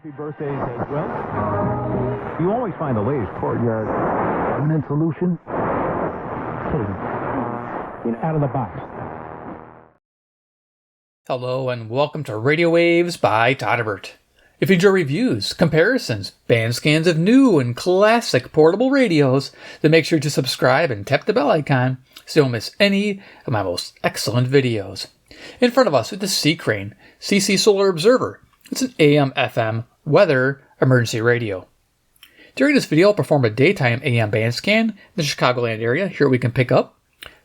Happy birthdays as well. You always find the latest courtyard permanent solution. Out of the box. Hello and welcome to Radio Waves by Todderbert. If you enjoy reviews, comparisons, band scans of new and classic portable radios, then make sure to subscribe and tap the bell icon so you don't miss any of my most excellent videos. In front of us with the C.Crane CC SolarObserver. It's an AM/FM weather emergency radio. During this video, I'll perform a daytime AM band scan in the Chicagoland area. Here we can pick up.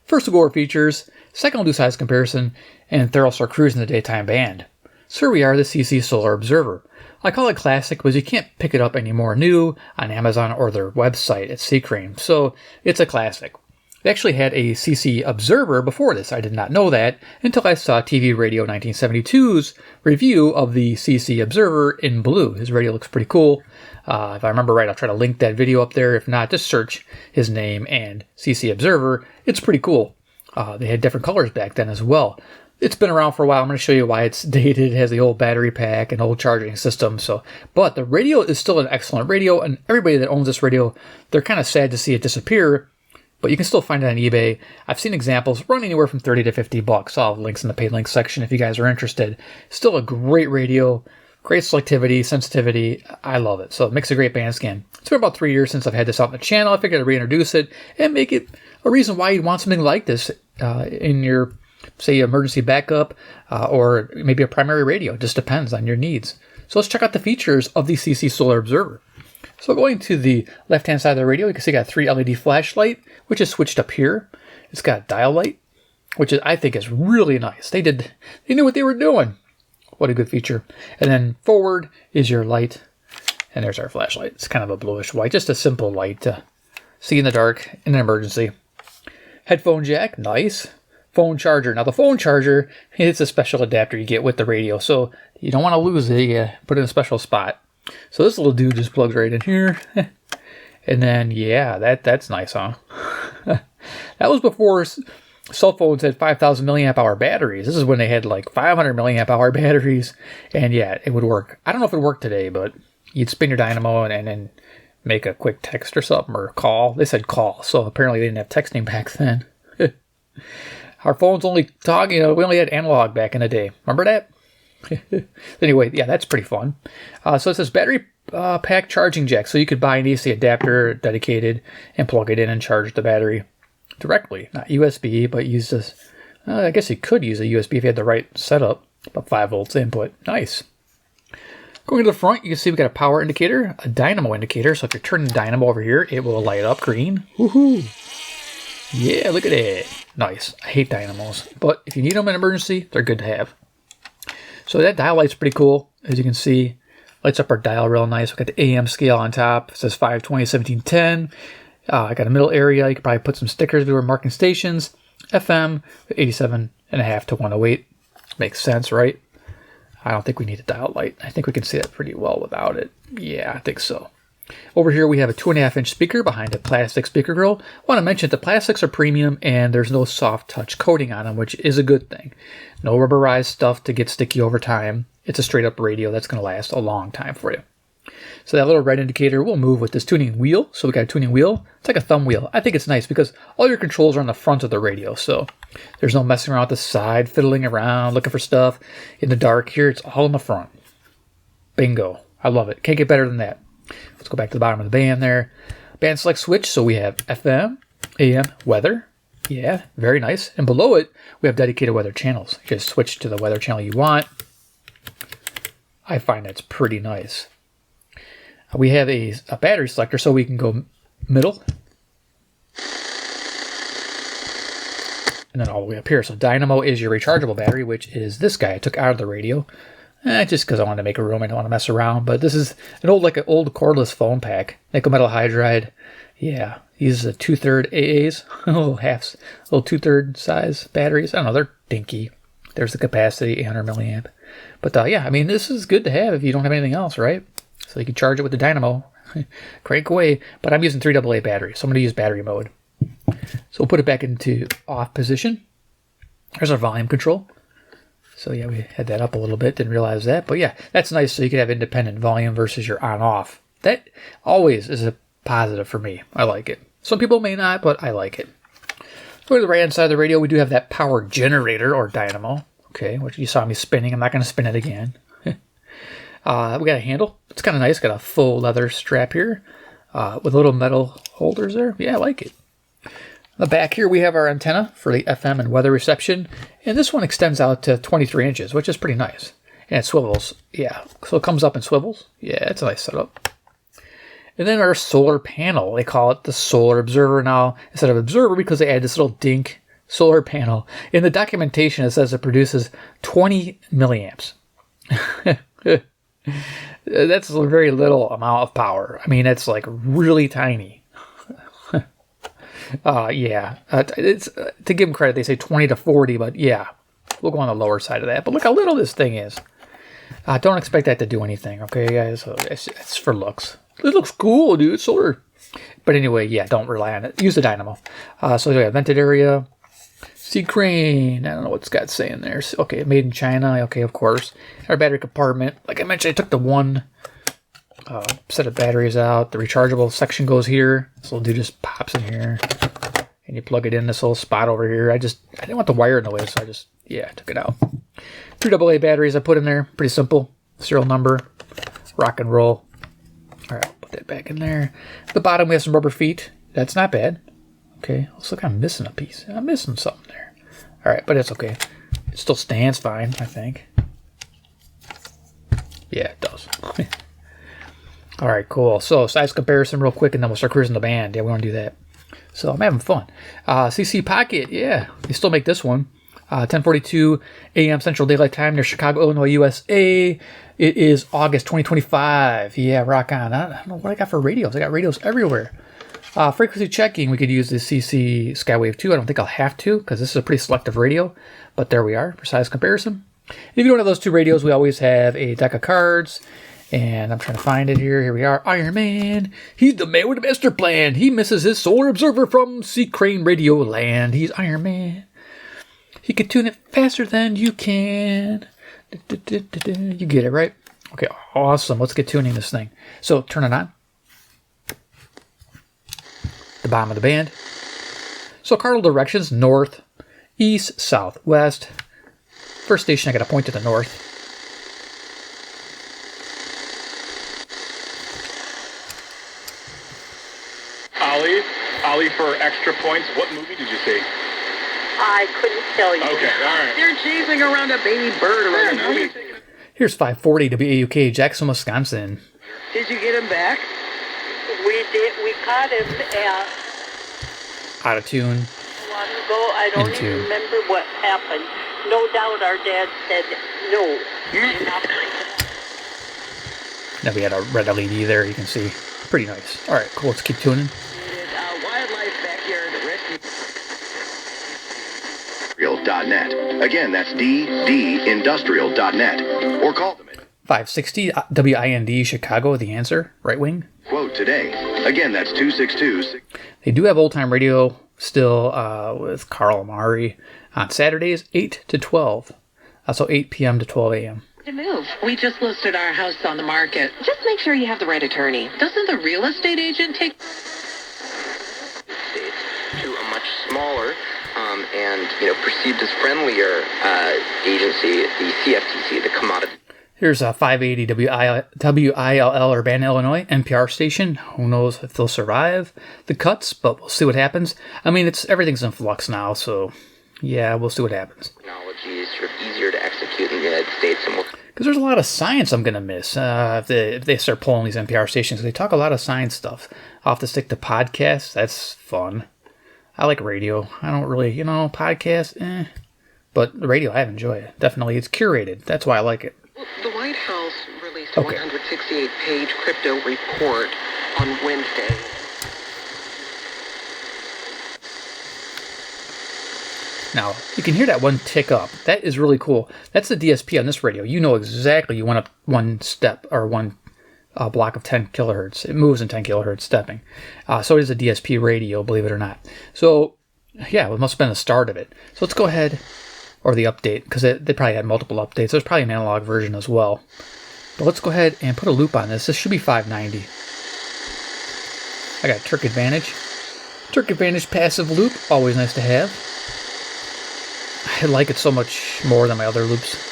First, we'll go over features. Second, we'll do size comparison. And third, I'll start cruising the daytime band. So here we are, the CC SolarObserver. I call it classic because you can't pick it up anymore new on Amazon or their website at C.Crane. So it's a classic. They actually had a CC Observer before this. I did not know that until I saw TV Radio 1972's review of the CC Observer in blue. His radio looks pretty cool. If I remember right, I'll try to link that video up there. If not, just search his name and CC Observer. It's pretty cool. They had different colors back then as well. It's been around for a while. I'm going to show you why it's dated. It has the old battery pack and old charging system. But the radio is still an excellent radio, and everybody that owns this radio, they're kind of sad to see it disappear. But you can still find it on eBay. I've seen examples run anywhere from $30 to $50. I'll have links in the paid links section if you guys are interested. Still a great radio, great selectivity, sensitivity. I love it. So it makes a great band scan. It's been about 3 years since I've had this out on the channel. I figured I'd reintroduce it and make it a reason why you'd want something like this in your, say, emergency backup or maybe a primary radio. It just depends on your needs. So let's check out the features of the CC SolarObserver. So going to the left-hand side of the radio, you can see it got a 3 LED flashlight, which is switched up here. It's got a dial light, which I think is really nice. They knew what they were doing. What a good feature. And then forward is your light, and there's our flashlight. It's kind of a bluish white, just a simple light to see in the dark in an emergency. Headphone jack, nice. Phone charger. Now the phone charger, it's a special adapter you get with the radio, so you don't want to lose it. You put it in a special spot. So this little dude just plugs right in here. And then, yeah, that's nice, huh? That was before cell phones had 5,000 milliamp hour batteries. This is when they had like 500 milliamp hour batteries. And yeah, it would work. I don't know if it would work today, but you'd spin your dynamo and then make a quick text or something or call. They said call, so apparently they didn't have texting back then. Our phones only talk, we only had analog back in the day. Remember that? Anyway, yeah, that's pretty fun. So it says battery pack charging jack. So you could buy an AC adapter dedicated and plug it in and charge the battery directly. Not USB, but use this. I guess you could use a USB if you had the right setup. About 5 volts input. Nice. Going to the front, you can see we got a power indicator, a dynamo indicator. So if you're turning the dynamo over here, it will light up green. Woohoo! Yeah, look at that. Nice. I hate dynamos, but if you need them in an emergency, they're good to have. So that dial light's pretty cool. As you can see, lights up our dial real nice. We got the AM scale on top. It says 520, 1710. I got a middle area. You could probably put some stickers if you were marking stations. FM, 87.5 to 108. Makes sense, right? I don't think we need a dial light. I think we can see that pretty well without it. Yeah, I think so. Over here we have a 2.5-inch speaker behind a plastic speaker grill. I want to mention the plastics are premium and there's no soft touch coating on them, which is a good thing. No rubberized stuff to get sticky over time. It's a straight up radio that's going to last a long time for you. So that little red indicator will move with this tuning wheel. So we got a tuning wheel. It's like a thumb wheel. I think it's nice because all your controls are on the front of the radio. So there's no messing around with the side, fiddling around, looking for stuff in the dark. Here it's all in the front. Bingo. I love it. Can't get better than that. Let's go back to the bottom of the band there. Band select switch. So we have FM, AM, weather. Yeah, very nice. And below it, we have dedicated weather channels. You just switch to the weather channel you want. I find that's pretty nice. We have a battery selector, so we can go middle. And then all the way up here. So dynamo is your rechargeable battery, which is this guy I took out of the radio. Just because I wanted to make a room. I don't want to mess around. But this is an old cordless phone pack. Nickel metal hydride. Yeah, uses a 2/3 AAs. little 2/3 size batteries. I don't know, they're dinky. There's the capacity, 800 milliamp. But yeah, I mean, this is good to have if you don't have anything else, right? So you can charge it with the dynamo. Crank away. But I'm using 3 AA batteries, so I'm going to use battery mode. So we'll put it back into off position. There's our volume control. So yeah, we had that up a little bit, didn't realize that. But yeah, that's nice so you can have independent volume versus your on-off. That always is a positive for me. I like it. Some people may not, but I like it. Go to the right-hand side of the radio, we do have that power generator or dynamo. Okay, which you saw me spinning. I'm not going to spin it again. We got a handle. It's kind of nice. Got a full leather strap here with little metal holders there. Yeah, I like it. The back here, we have our antenna for the FM and weather reception. And this one extends out to 23 inches, which is pretty nice. And it swivels. Yeah, so it comes up and swivels. Yeah, it's a nice setup. And then our solar panel. They call it the SolarObserver now instead of Observer because they add this little dink solar panel. In the documentation, it says it produces 20 milliamps. That's a very little amount of power. I mean, it's like really tiny. It's to give them credit, they say 20 to 40, but yeah, we'll go on the lower side of that. But look how little this thing is. Don't expect that to do anything, okay, guys? So it's for looks. It looks cool, dude. It's solar. But anyway, yeah, don't rely on it. Use the dynamo. So we have vented area. C.Crane. I don't know what Scott's saying there. Okay, made in China. Okay, of course. Our battery compartment. Like I mentioned, I took the one set of batteries out. The rechargeable section goes here. This little dude just pops in here. And you plug it in this little spot over here. I didn't want the wire in the way, so I just, took it out. 3 AA batteries I put in there. Pretty simple. Serial number. Rock and roll. All right, I'll put that back in there. At the bottom, we have some rubber feet. That's not bad. Okay, looks like I'm missing a piece. I'm missing something there. All right, but it's okay. It still stands fine, I think. Yeah, it does. All right, cool. So size comparison real quick, and then we'll start cruising the band. Yeah, we want to do that. So I'm having fun. CC Pocket, yeah. They still make this one. 10:42 a.m. Central Daylight Time near Chicago, Illinois, USA. It is August 2025. Yeah, rock on. I don't know what I got for radios. I got radios everywhere. Frequency checking, we could use the CC Skywave 2. I don't think I'll have to because this is a pretty selective radio. But there we are for size comparison. If you don't have those two radios, we always have a deck of cards. And I'm trying to find it here. Here we are. Iron Man. He's the man with the master plan. He misses his SolarObserver from C.Crane Radio Land. He's Iron Man. He can tune it faster than you can. You get it, right? Okay, awesome. Let's get tuning this thing. So turn it on. The bottom of the band. So cardinal directions, north, east, south, west. First station, I got to point to the north. Ollie, for extra points, what movie did you see? I couldn't tell you. Okay, all right. They're chasing around a baby bird around the movie. Here's 540 WAUK, Jackson, Wisconsin. Did you get him back? We did. We caught him Out of tune. a while ago. I don't Into. even remember what happened. No doubt our dad said no. You're not breaking. Now we had a red LED there, you can see. Pretty nice. All right, cool. Let's keep tuning. Wildlife Backyard Rescue. Industrial.net. Again, that's ddindustrial.net. Or call them at 560 WIND Chicago, the answer, right wing. quote today. Again, that's 262. They do have old time radio still with Carl Amari on Saturdays, 8 to 12. So 8 p.m. to 12 a.m. To move. We just listed our house on the market. Just make sure you have the right attorney. Doesn't the real estate agent take States to a much smaller and perceived as friendlier agency, the CFTC, the Commodity. Here's a 580 WILL Urbana, Illinois, NPR station. Who knows if they'll survive the cuts, but we'll see what happens. I mean, everything's in flux now, so yeah, we'll see what happens. Technology is sort of easier to execute in the United States and more. Because there's a lot of science I'm going to miss if they start pulling these NPR stations. They talk a lot of science stuff. I'll have to stick to podcasts. That's fun. I like radio. I don't really, podcasts, But the radio, I enjoy it. Definitely. It's curated. That's why I like it. The White House released a 168-page crypto report on Wednesday. Now, you can hear that one tick up. That is really cool. That's the DSP on this radio. You know exactly you want up one step or one block of 10 kilohertz. It moves in 10 kilohertz stepping. So it is a DSP radio, believe it or not. So, yeah, it must have been the start of it. So let's go ahead or the update, because they probably had multiple updates. There's probably an analog version as well. But let's go ahead and put a loop on this. This should be 590. I got Terk Advantage. Terk Advantage passive loop, always nice to have. I like it so much more than my other loops.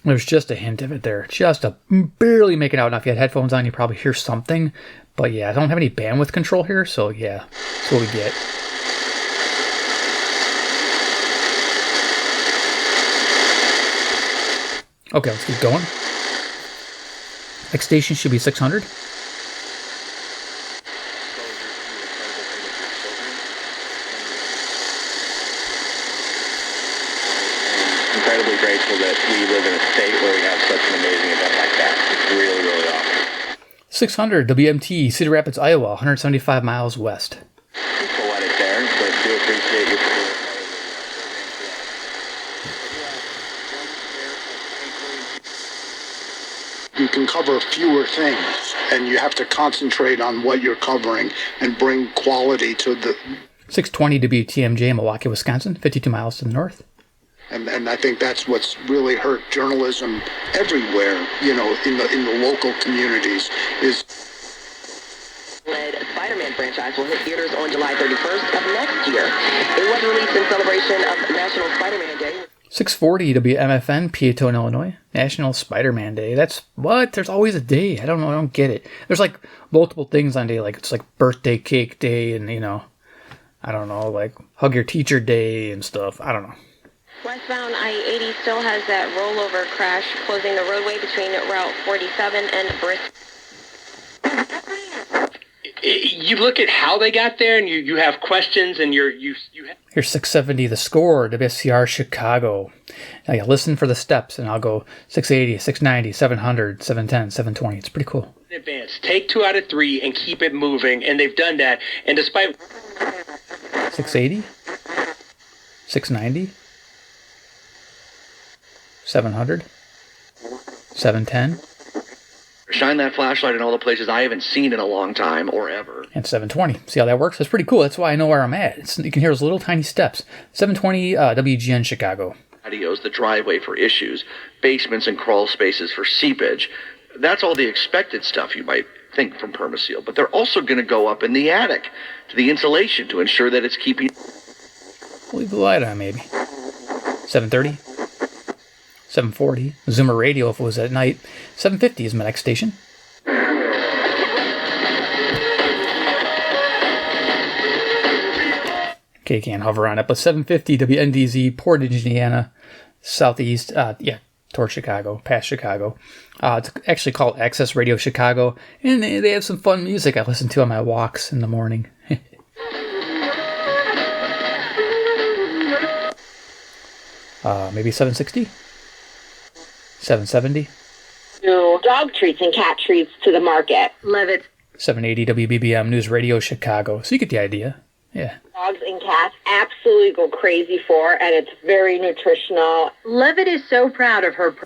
There's just a hint of it there. Just a barely make it out. Now, if you had headphones on, you probably hear something. But yeah, I don't have any bandwidth control here, so yeah, that's what we get. Okay, let's keep going. Next station should be 600. Incredibly grateful that we live in a state where we have such an amazing event like that. It's really, really awesome. 600 WMT, Cedar Rapids, Iowa, 175 miles west. We'll let it there, but do appreciate you for you can cover fewer things, and you have to concentrate on what you're covering and bring quality to the... 620 WTMJ, Milwaukee, Wisconsin, 52 miles to the north. And I think that's what's really hurt journalism everywhere, you know, in the local communities is... Spider-Man franchise will hit theaters on July 31st of next year. It was released in celebration of National Spider-Man Day. 640 WMFN, Peatone, Illinois, National Spider-Man Day. That's what? There's always a day. I don't get it. There's like multiple things on day, like it's like birthday cake day and, you know, I don't know, like hug your teacher day and stuff. I don't know. Westbound I-80 still has that rollover crash closing the roadway between Route 47 and Bristol. You look at how they got there, and you have questions, and you have... Here's 670, The Score, WSCR Chicago. Now you listen for the steps, and I'll go 680, 690, 700, 710, 720. It's pretty cool. In advance. Take 2 out of 3 and keep it moving, and they've done that. And despite... 680, 690, 700, 710. Shine that flashlight in all the places I haven't seen in a long time or ever. And 720. See how that works? That's pretty cool. That's why I know where I'm at. You can hear those little tiny steps. 720 WGN Chicago. Patios, the driveway for issues, basements and crawl spaces for seepage. That's all the expected stuff you might think from Permaseal. But they're also going to go up in the attic to the insulation to ensure that it's keeping... Leave the light on, maybe. 730. 740. Zoomer radio if it was at night. 750 is my next station. Okay, can't hover on it, but 750 WNDZ, Portage, Indiana, southeast, towards Chicago, past Chicago. It's actually called Access Radio Chicago, and they have some fun music I listen to on my walks in the morning. Maybe 760? 770? New dog treats and cat treats to the market. Levitt. 780 WBBM News Radio Chicago. So you get the idea. Yeah. Dogs and cats absolutely go crazy for, and it's very nutritional. Levitt is so proud of her. For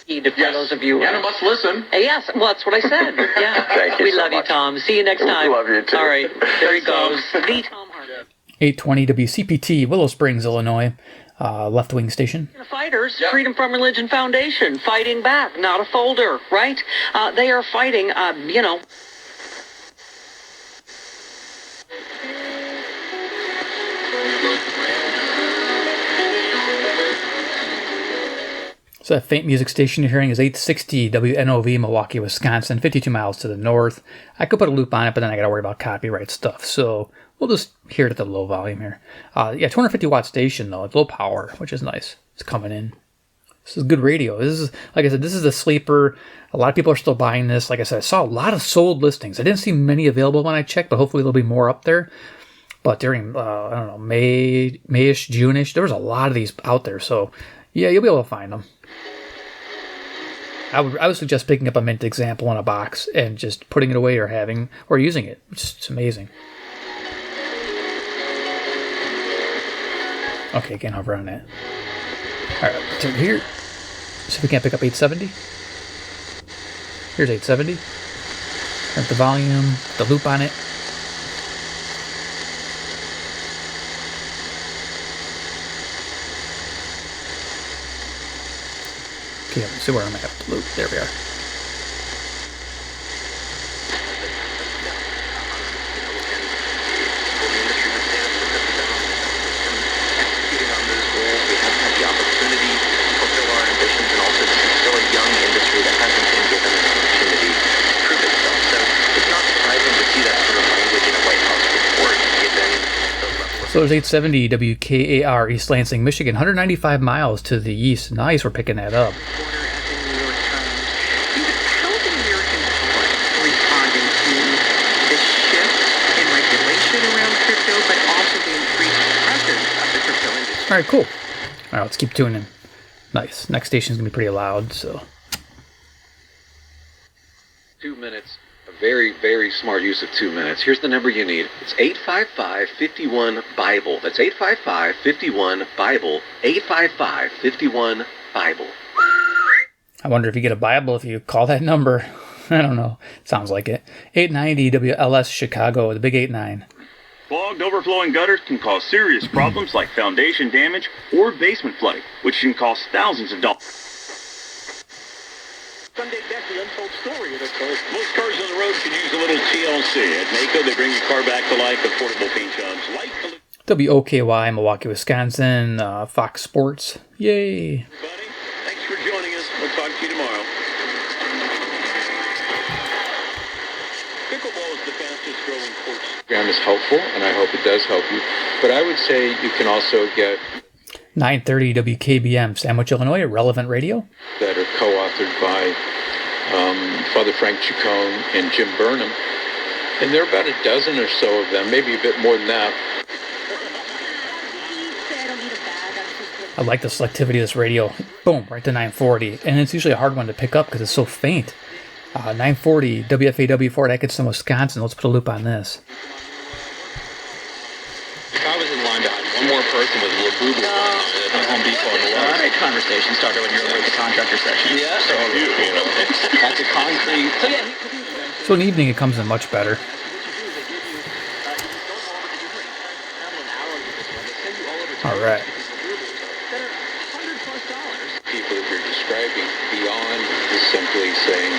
those of you. Anna must listen. Yes, well, that's what I said. Yeah. Thank you We so love much. you, Tom. See you next time. Love you, too. All right. There he goes. The Tom Hardy. 820 WCPT, Willow Springs, Illinois, left wing station. The fighters, Freedom from Religion Foundation, fighting back, not a folder, right? They are fighting, So that faint music station you're hearing is 860 WNOV, Milwaukee, Wisconsin, 52 miles to the north. I could put a loop on it, but then I got to worry about copyright stuff. So we'll just hear it at the low volume here. 250 watt station though. It's low power, which is nice. It's coming in. This is good radio. This is, like I said, this is a sleeper. A lot of people are still buying this. Like I said, I saw a lot of sold listings. I didn't see many available when I checked, but hopefully there'll be more up there. But during, May-ish, June-ish, there was a lot of these out there. So yeah, you'll be able to find them. I would suggest picking up a mint example in a box and just putting it away or using it. It's amazing. Okay, can't hover on that. Alright, turn here. See if we can't pick up 870. Here's 870. Turn up the volume, the loop on it. Okay, let's see where I'm at with the loop. There we are. So there's 870 WKAR East Lansing, Michigan, 195 miles to the east. Nice, we're picking that up. How is the American public responding to the shift in regulation around crypto, but also the increased presence of the crypto industry? All right, cool. All right, let's keep tuning. Nice. Next station's gonna be pretty loud, so. 2 minutes. A very, very smart use of 2 minutes. Here's the number you need. It's 855-51-BIBLE. That's 855-51-BIBLE. 855-51-BIBLE. I wonder if you get a Bible if you call that number. I don't know. Sounds like it. 890 WLS Chicago, the big 89. Clogged, overflowing gutters can cause serious problems like foundation damage or basement flooding, which can cost thousands of dollars. Sunday back the untold story of the car. Most cars on the road can use a little TLC. At NACO, they bring your car back to life with portable paint jobs. WOKY, Milwaukee, Wisconsin, Fox Sports. Yay. Buddy, thanks for joining us. We'll talk to you tomorrow. Pickleball is the fastest growing court. Program is helpful, and I hope it does help you. But I would say you can also get 930 WKBM, Sandwich, Illinois, Relevant Radio. That are co-authored by Father Frank Chacon and Jim Burnham. And there are about a dozen or so of them, maybe a bit more than that. I like the selectivity of this radio. Boom, right to 940. And it's usually a hard one to pick up because it's so faint. 940 WFAW, Fort Atkinson, Wisconsin. Let's put a loop on this. If I was in line to hire one more person with a little boo-boo at the Home Depot and the Lowe's. I had conversations started when you were at the contractor section. Yeah. So, you know, that's a concrete. So, yeah. So in the evening, it comes in much better. All right. People that you're describing beyond is simply saying,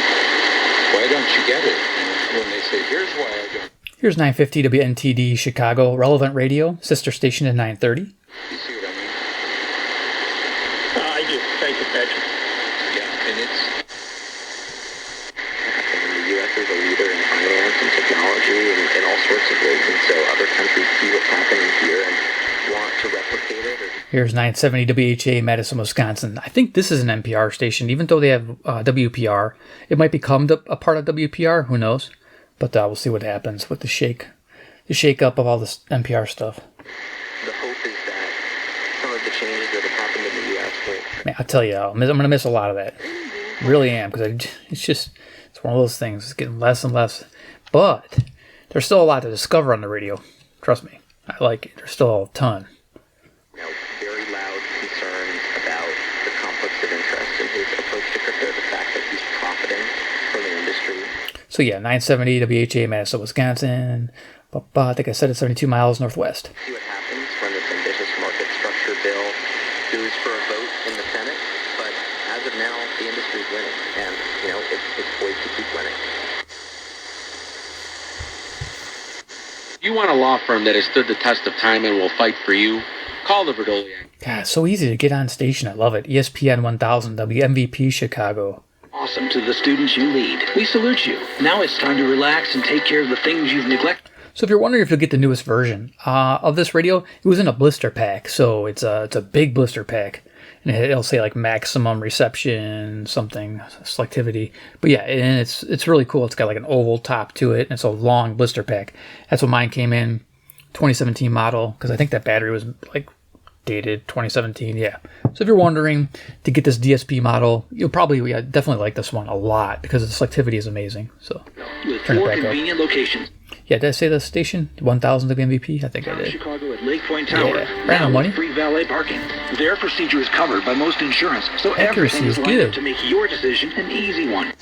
why don't you get it? And when they say, here's why I don't. Here's 950 WNTD Chicago, Relevant Radio, sister station at 930. You see what I mean? I do. Thank you, Patrick. Yeah, and it's... The U.S. is a leader in finance and technology and all sorts of ways, and so other countries see what's happening here and want to replicate it. Here's 970 WHA, Madison, Wisconsin. I think this is an NPR station, even though they have WPR. It might become a part of WPR, who knows? But we'll see what happens with the shake up of all this NPR stuff. The hope is that some of the changes that have happened in the U.S. will... Man, I'll tell you, I'm going to miss a lot of that. Really am, because it's one of those things. It's getting less and less. But there's still a lot to discover on the radio. Trust me. I like it. There's still a ton. Very loud concerns about the conflicts of interest in his approach to crypto, the fact that he's profiting from the industry. So yeah, 970 WHA, Madison, Wisconsin. I think I said it's 72 miles northwest. See what happens when this ambitious market structure bill goes for a vote in the Senate. But as of now, the industry's winning, and it's poised to keep winning. You want a law firm that has stood the test of time and will fight for you? Call the Verdoliak. God, it's so easy to get on station. I love it. ESPN 1000 WMVP Chicago. Awesome to the students you lead. We salute you. Now it's time to relax and take care of the things you've neglected. So if you're wondering if you'll get the newest version of this radio, it was in a blister pack. So it's a big blister pack. And it'll say like maximum reception, something, selectivity. But yeah, and it's really cool. It's got like an oval top to it. And it's a long blister pack. That's what mine came in, 2017 model. Because I think that battery was like dated 2017. Yeah. So if you're wondering to get this DSP model, you'll probably definitely like this one a lot because the selectivity is amazing. So with turn it 4 back convenient up. locations. Yeah, did I say the station? 1000 WMVP? I think I did. Chicago at Lake point tower. Random money. Free valet parking. Their procedure is covered by most insurance, so Accuracy everything is is lined up good. to make your decision an easy one.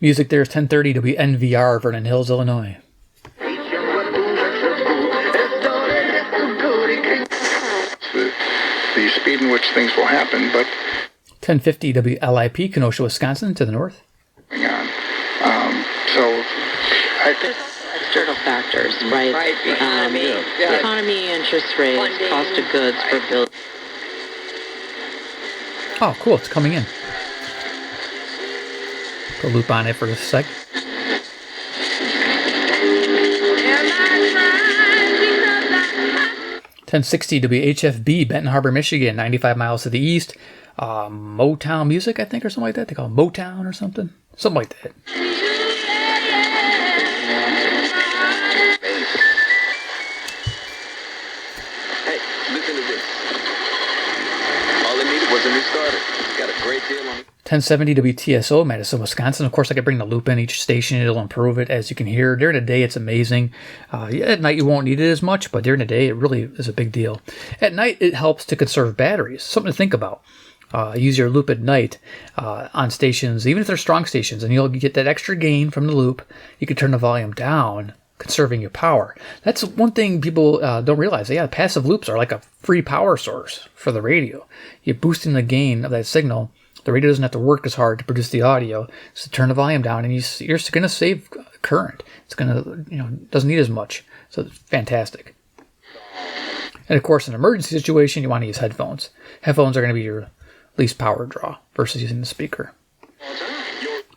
Music there is 1030 WNVR, Vernon Hills, Illinois. The speed in which things will happen, but 1050 WLIP, Kenosha, Wisconsin, to the north. So I think External factors, right? Economy, interest rates, cost of goods for building. Oh, cool, it's coming in. Go loop on it for a sec. .1060 WHFB, Benton Harbor, Michigan, 95 miles to the east. Motown music, I think, or something like that. They call it Motown or something. Something like that. Hey, listen to this. All I needed was a new starter. Got a great deal on it. 1070 WTSO, Madison, Wisconsin. Of course, I could bring the loop in each station. It'll improve it, as you can hear. During the day, it's amazing. At night, you won't need it as much, but during the day, it really is a big deal. At night, it helps to conserve batteries. Something to think about. Use your loop at night on stations, even if they're strong stations, and you'll get that extra gain from the loop. You can turn the volume down, conserving your power. That's one thing people don't realize. Yeah, passive loops are like a free power source for the radio. You're boosting the gain of that signal. The radio doesn't have to work as hard to produce the audio, so turn the volume down, and you're going to save current. It's going to, doesn't need as much. So it's fantastic. And of course, in an emergency situation, you want to use headphones. Headphones are going to be your least power draw versus using the speaker.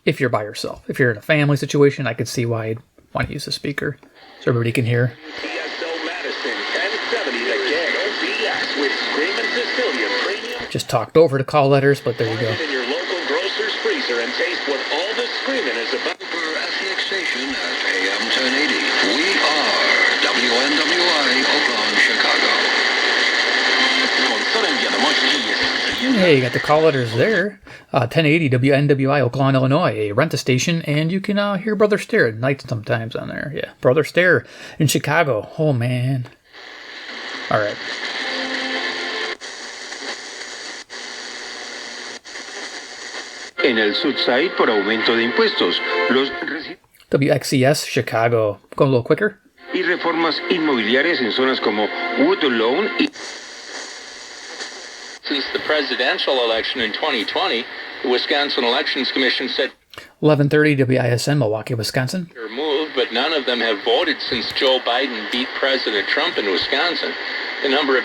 If you're by yourself. If you're in a family situation, I could see why you'd want to use the speaker so everybody can hear. Just talked over the call letters, but there you go. In your local grocer's freezer and taste what all this screaming is about. Ethnic station at AM 1080. We are WNWI, Oakland, Chicago. Hey, you got the call letters there. 1080 WNWI, Oakland, Illinois. A rent a station, and you can hear Brother Stare at night sometimes on there. Yeah, Brother Stare in Chicago. Oh, man. All right. En el Southside por aumento de impuestos, los WXES, Chicago. Going a little quicker. Y reformas inmobiliarias en zonas como Woodlawn y... Since the presidential election in 2020, the Wisconsin Elections Commission said 1130 WISN, Milwaukee, Wisconsin. they're moved, but none of them have voted since Joe Biden beat President Trump in Wisconsin. The number of...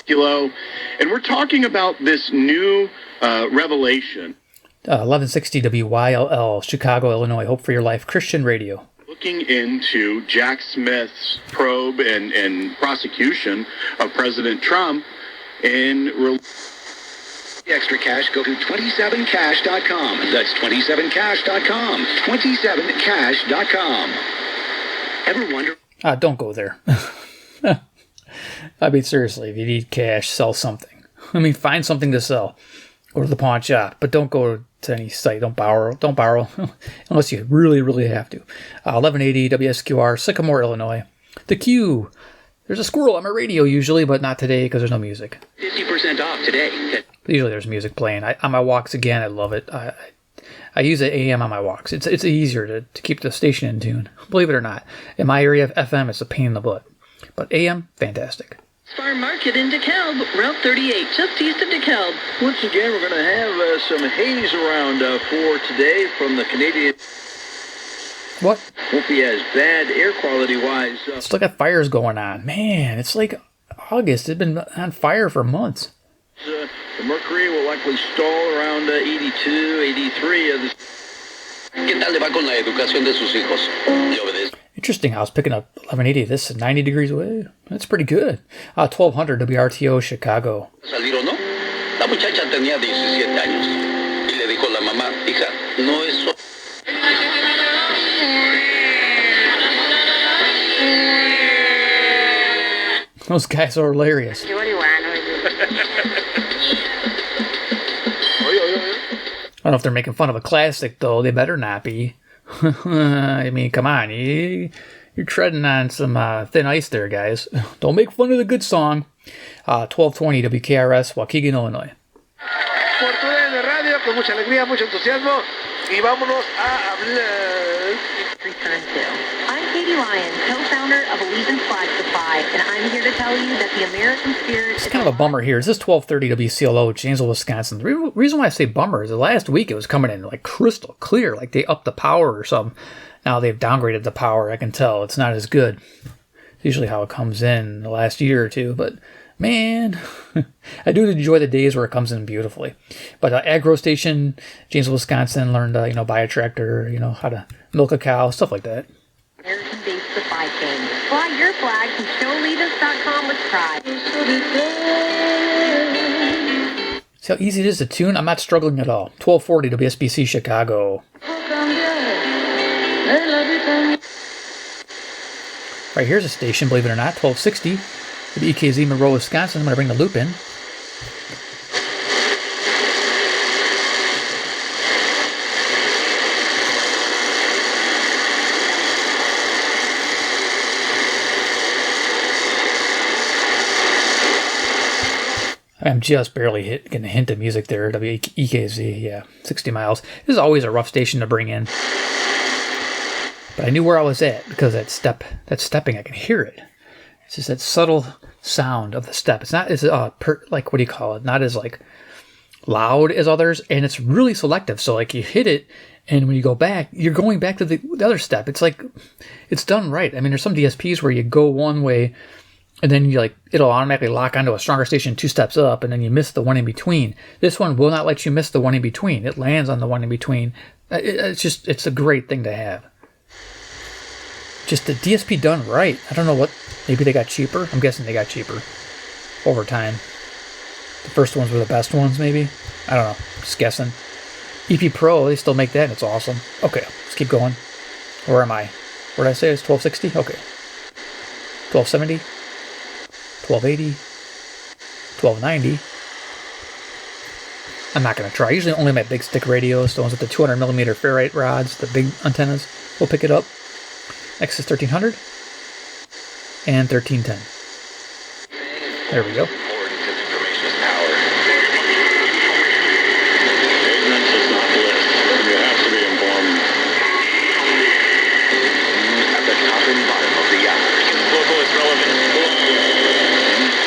Kilo, and we're talking about this new revelation. 1160 WYLL, Chicago, Illinois. Hope for Your Life, Christian radio. Looking into Jack Smith's probe and prosecution of President Trump and Extra cash, go to 27cash.com. That's 27cash.com. 27cash.com. Ever wonder? Don't go there. I mean, seriously, if you need cash, sell something. I mean, find something to sell. Go to the pawn shop, but don't go to any site. Don't borrow unless you really, really have to. 1180 WSQR, Sycamore, Illinois. The Q. There's a squirrel on my radio usually, but not today because there's no music. 50% off today. Usually there's music playing. On my walks, again, I love it. I use it AM on my walks. It's easier to keep the station in tune. Believe it or not. In my area of FM, it's a pain in the butt. But AM, fantastic. Farm Market in DeKalb, Route 38, just east of DeKalb. Once again, we're going to have some haze around for today from the Canadian... What? Won't be as bad air quality-wise. It's like a fire's going on. Man, it's like August. It's been on fire for months. The mercury will likely stall around 82, 83. ¿Qué tal le va con la educación de sus hijos? ¿Le obedece? Interesting how I was picking up 1180. This is 90 degrees away. That's pretty good. 1200 WRTO, Chicago. ¿Salir o no? La muchacha tenía 17 años. Y le dijo la mamá, hija, no es... Those guys are hilarious. don't know if they're making fun of a classic, though. They better not be. I mean, come on. You're treading on some thin ice there, guys. Don't make fun of the good song. 1220 WKRS, Waukegan, Illinois. Fortuna en la radio, con mucha alegría, mucho entusiasmo. Y vámonos a hablar. I'm Katie Lyon, co-founder of Allegiance Flag Supply, and I'm here to tell you that the American spirit It's kind of a bummer here. This is 1230 WCLO, Janesville, Wisconsin. The reason why I say bummer is the last week it was coming in like crystal clear, like they upped the power or something. Now they've downgraded the power. I can tell it's not as good. It's usually how it comes in the last year or two, but man, I do enjoy the days where it comes in beautifully. But Agro Station, Janesville, Wisconsin, learned buy a tractor, how to milk a cow, stuff like that. American-based supply chain. Fly your flag from showleaders.com with pride. See how easy it is to tune? I'm not struggling at all. 1240 WSBC Chicago. Right, here's a station, believe it or not, 1260. The EKZ Monroe, Wisconsin. I'm going to bring the loop in. I'm just barely getting a hint of music there. WEKZ, yeah, 60 miles. This is always a rough station to bring in. But I knew where I was at because that stepping, I can hear it. It's just that subtle sound of the step. It's not as what do you call it? Not as loud as others, and it's really selective. So you hit it, and when you go back, you're going back to the other step. It's it's done right. I mean, there's some DSPs where you go one way, and then it'll automatically lock onto a stronger station 2 steps up, and then you miss the one in between. This one will not let you miss the one in between. It lands on the one in between. It's a great thing to have. Just the DSP done right. I don't know what. Maybe they got cheaper. I'm guessing they got cheaper over time. The first ones were the best ones, maybe. I don't know. Just guessing. EP Pro, they still make that, and it's awesome. Okay, let's keep going. Where am I? What did I say? It's 1260? Okay. 1270. 1280. 1290. I'm not going to try. Usually only my big stick radios, the ones with the 200mm ferrite rods, the big antennas, will pick it up. XS 1300 and 1310. There we go. Ignorance is not bliss. You have to be informed. At the top and bottom of the hour. Local is relevant.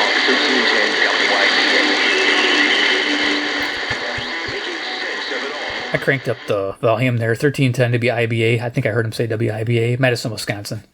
On 1310 WIBA. I cranked up the volume there. 1310 WIBA. I think I heard him say WIBA. Madison, Wisconsin.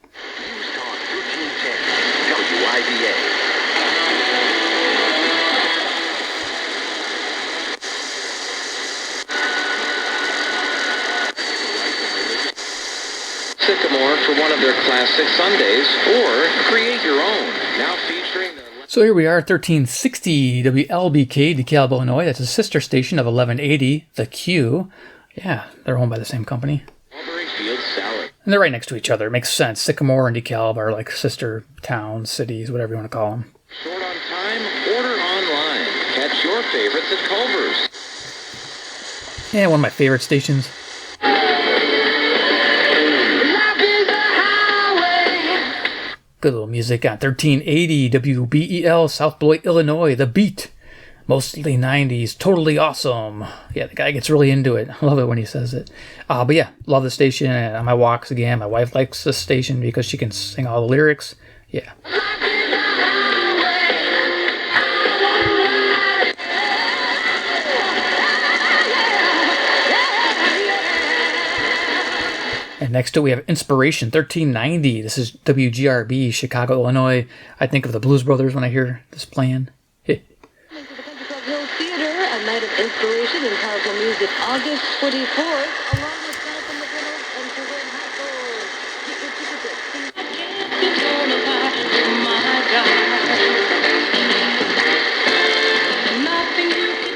Sycamore for one of their classic Sundays, or create your own. Now featuring So here we are, 1360 WLBK, DeKalb, Illinois. That's a sister station of 1180, The Q. Yeah, they're owned by the same company. And they're right next to each other. It makes sense. Sycamore and DeKalb are like sister towns, cities, whatever you want to call them. Short on time, order online. Catch your favorites at Culver's. Yeah, one of my favorite stations. Good little music on 1380 WBEL, South Beloit, Illinois. The Beat. Mostly 90s. Totally awesome. Yeah, the guy gets really into it. I love it when he says it. But yeah, love the station. And on my walks again, my wife likes this station because she can sing all the lyrics. Yeah. And next to it, we have Inspiration 1390. This is WGRB, Chicago, Illinois. I think of the Blues Brothers when I hear this playing. Hill Theater, a night of inspiration and powerful music, August 24th, along with Jonathan McReynolds and Terk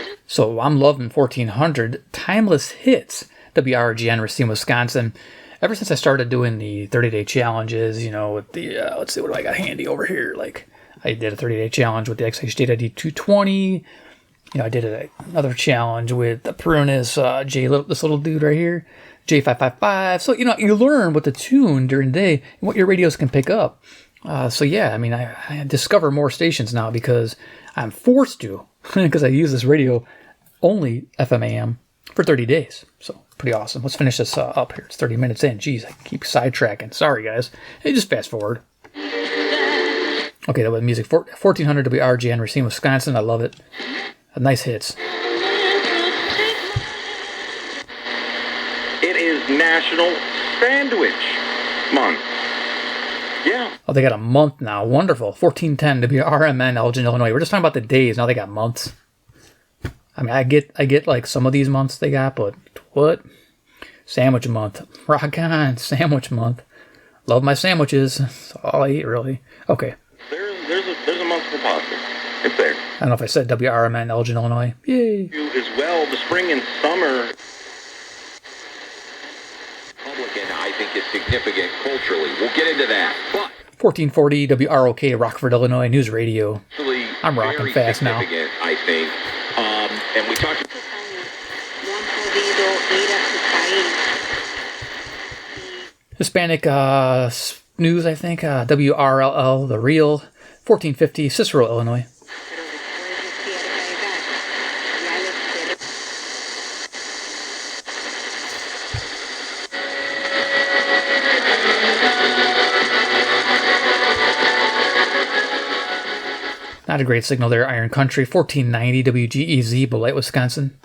Advantage. So I'm loving 1400 Timeless Hits, WRGN, Racine, Wisconsin. Ever since I started doing the 30-day challenges, with the, let's see, what do I got handy over here? I did a 30-day challenge with the XH Data D220. I did another challenge with the Perunis, this little dude right here, J555. So, you learn what to tune during the day and what your radios can pick up. I discover more stations now because I'm forced to, because I use this radio only FM AM for 30 days. So, pretty awesome. Let's finish this up here. It's 30 minutes in. Jeez, I keep sidetracking. Sorry, guys. Hey, just fast forward. Okay, that was music. 1400 WRGN, Racine, Wisconsin. I love it. Nice hits. It is National Sandwich Month. Yeah. Oh, they got a month now. Wonderful. 1410 WRMN, Elgin, Illinois. We're just talking about the days. Now they got months. I mean, I get like some of these months they got, but what? Sandwich month. Rockin, sandwich month. Love my sandwiches. That's all I eat, really. Okay. There's a month for positive. It's there. I don't know if I said WRMN, Elgin, Illinois. Yay. As well, the spring and summer. Republican, I think, is significant culturally. We'll get into that. But 1440 WROK, Rockford, Illinois, News Radio. I'm rocking fast now. I think. And we talked. Hispanic news, I think. WRLL, The Real. 1450, Cicero, Illinois. Not a great signal there, Iron Country. 1490 WGEZ, Beloit, Wisconsin.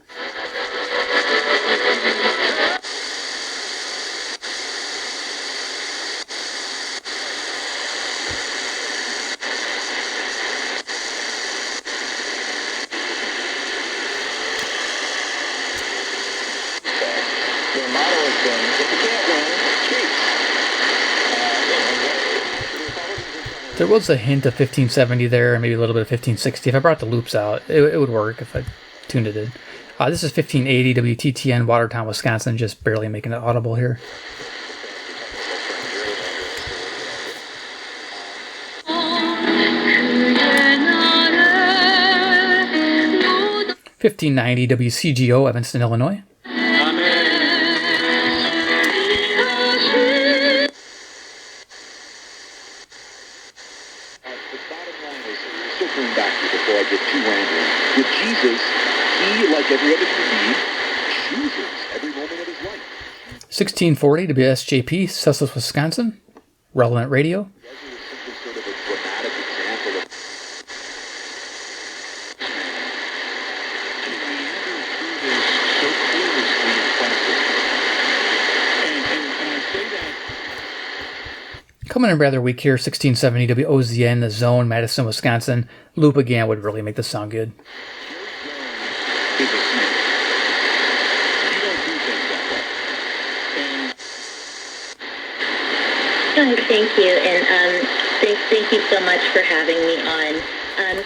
There was a hint of 1570 there, maybe a little bit of 1560. If I brought the loops out, it would work if I tuned it in. This is 1580 WTTN, Watertown, Wisconsin, just barely making it audible here. $15.90 WCGO, Evanston, Illinois. With Jesus, he, like every other human being, chooses every moment of his life. 1640 WSJP, Sussex, Wisconsin. Relevant Radio. Sort of a dramatic example of Coming in rather weak here, 1670 WOZN, The Zone, Madison, Wisconsin. Loop again would really make this sound good. Thank you, and thank you so much for having me on.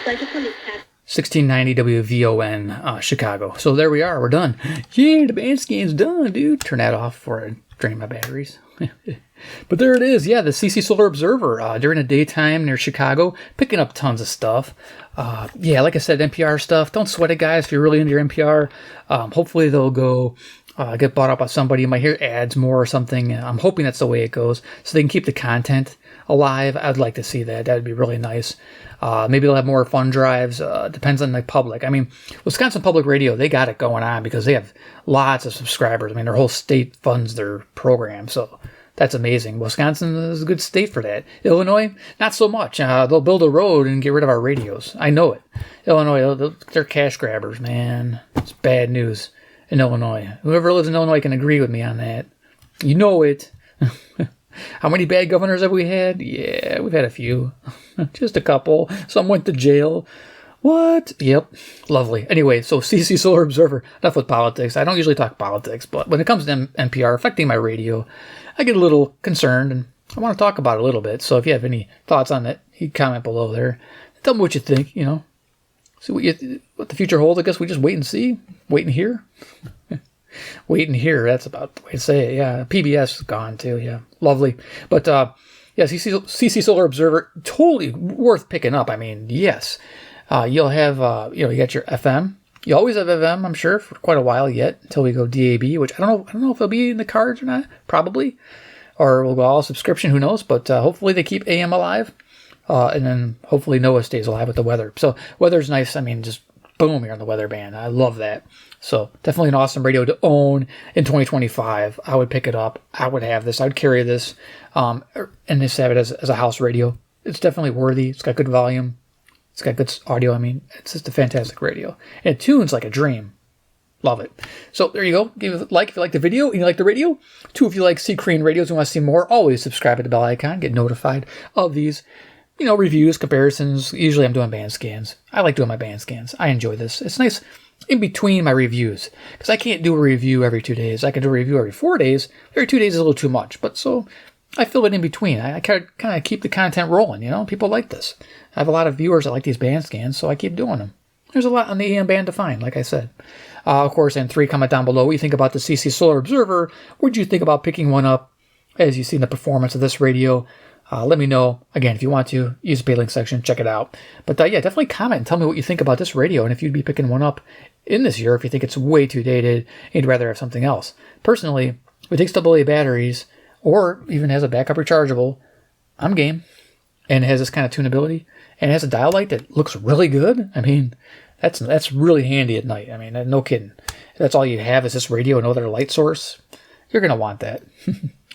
So I just wanted to tap 1690 WVON, Chicago. So there we are, we're done. Yeah, the band scan's done, dude. Turn that off before I drain my batteries. But there it is, yeah, the CC Solar Observer during the daytime near Chicago, picking up tons of stuff. Yeah, like I said, NPR stuff. Don't sweat it, guys, if you're really into your NPR. Hopefully they'll go get bought up by somebody. You might hear ads more or something. I'm hoping that's the way it goes, so they can keep the content alive. I'd like to see that. That'd be really nice. Maybe they'll have more fund drives. Depends on the public. I mean, Wisconsin Public Radio, they got it going on because they have lots of subscribers. I mean, their whole state funds their program, so that's amazing. Wisconsin is a good state for that. Illinois, not so much. They'll build a road and get rid of our radios. I know it. Illinois, they're cash grabbers, man. It's bad news in Illinois. Whoever lives in Illinois can agree with me on that. You know it. How many bad governors have we had? Yeah, we've had a few. Just a couple. Some went to jail. What? Yep. Lovely. Anyway, so CC Solar Observer. Enough with politics. I don't usually talk politics, but when it comes to NPR affecting my radio, I get a little concerned, and I want to talk about it a little bit. So if you have any thoughts on it, you can comment below there. Tell me what you think, you know. See what the future holds. I guess we just wait and see. Wait and hear. Wait and hear. That's about the way to say it. Yeah. PBS is gone too. Yeah. Lovely. But yeah, CC Solar Observer, totally worth picking up. I mean, yes. You'll have, you got your FM, You always have FM, I'm sure, for quite a while yet, until we go DAB, which I don't know if it'll be in the cards or not, probably. Or we'll go all subscription, who knows, but hopefully they keep AM alive. And then hopefully NOAA stays alive with the weather. So weather's nice. I mean, just boom, you're on the weather band. I love that. So definitely an awesome radio to own in 2025. I would pick it up. I would have this. I would carry this and just have it as a house radio. It's definitely worthy. It's got good volume. It's got good audio. I mean, it's just a fantastic radio. And it tunes like a dream. Love it. So there you go. Give it a like if you like the video and you like the radio. 2, if you like C.Crane radios and want to see more, always subscribe to the bell icon. Get notified of these, reviews, comparisons. Usually I'm doing band scans. I like doing my band scans. I enjoy this. It's nice in between my reviews because I can't do a review every 2 days. I can do a review every 4 days. Every 2 days is a little too much. But so I fill it in between. I kind of keep the content rolling. People like this. I have a lot of viewers that like these band scans, so I keep doing them. There's a lot on the AM band to find, like I said. Of course, and 3, comment down below what you think about the CC SolarObserver. What do you think about picking one up as you've seen the performance of this radio? Let me know. Again, if you want to, use the pay link section, check it out. But yeah, definitely comment and tell me what you think about this radio and if you'd be picking one up in this year, if you think it's way too dated and you'd rather have something else. Personally, if it takes AA batteries or even has a backup rechargeable, I'm game. And it has this kind of tunability and it has a dial light that looks really good. I mean, that's really handy at night. I mean, no kidding. If that's all you have is this radio and no other light source, you're going to want that.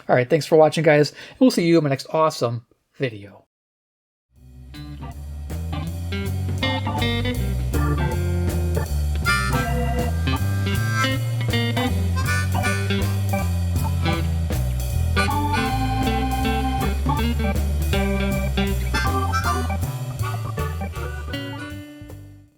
All right, thanks for watching, guys. We'll see you in my next awesome video.